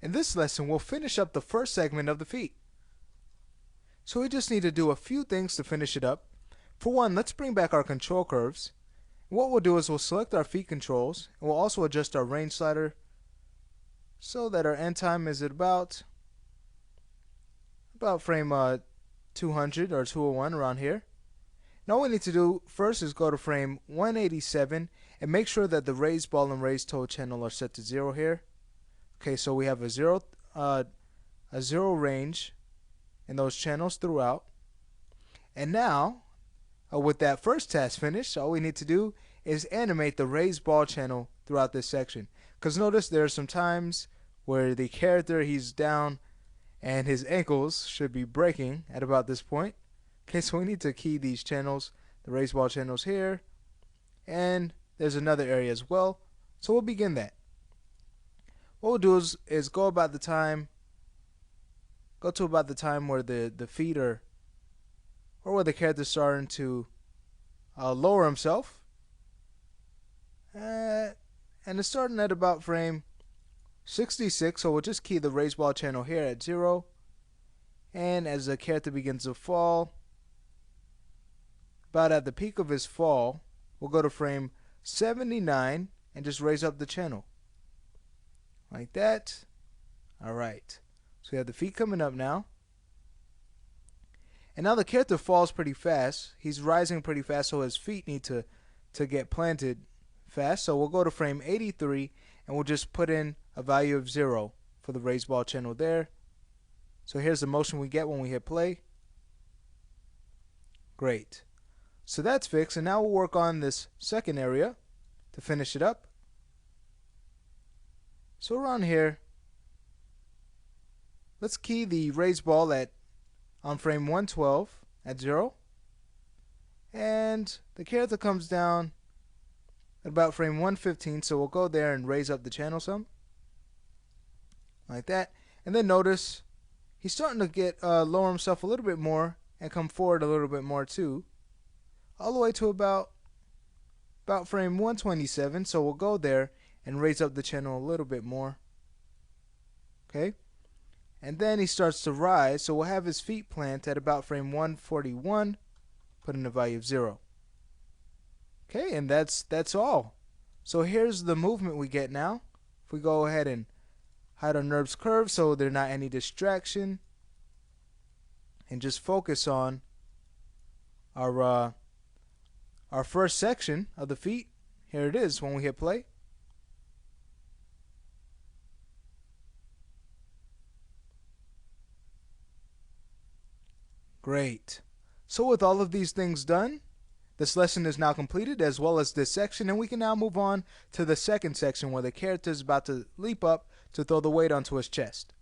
In this lesson, we'll finish up the first segment of the feet. So we just need to do a few things to finish it up. For one, let's bring back our control curves. What we'll do is we'll select our feet controls, and we'll also adjust our range slider so that our end time is at about frame 200 or 201 around here. Now all we need to do first is go to frame 187 and make sure that the raised ball and raised toe channel are set to 0 here. Okay, so we have a zero range in those channels throughout. And now, with that first task finished, all we need to do is animate the raised ball channel throughout this section. Because notice there are some times where the character, he's down and his ankles should be breaking at about this point. Okay, so we need to key these channels, the raised ball channels here, and there's another area as well. So we'll begin that. What we'll do is go to about the time where the feet are, or where the character's starting to lower himself, and it's starting at about frame 66. So we'll just key the raised ball channel here at 0, and as the character begins to fall, about at the peak of his fall, we'll go to frame 79 and just raise up the channel like that. Alright, so we have the feet coming up now, and now the character falls pretty fast. He's rising pretty fast, so his feet need to get planted fast. So we'll go to frame 83 and we'll just put in a value of 0 for the raised ball channel there. So here's the motion we get when we hit play. Great. So that's fixed, and now we'll work on this second area to finish it up. So around here, let's key the raised ball on frame 112 at 0, and the character comes down at about frame 115, so we'll go there and raise up the channel some like that. And then notice he's starting to get lower himself a little bit more and come forward a little bit more too, all the way to about frame 127. So we'll go there and raise up the channel a little bit more. Okay, and then he starts to rise, so we'll have his feet plant at about frame 141, put in a value of 0. Okay, and that's all. So here's the movement we get now. If we go ahead and hide our NURBS curve so there's not any distraction, and just focus on our first section of the feet. Here it is when we hit play. Great. So with all of these things done, this lesson is now completed, as well as this section, and we can now move on to the second section where the character is about to leap up to throw the weight onto his chest.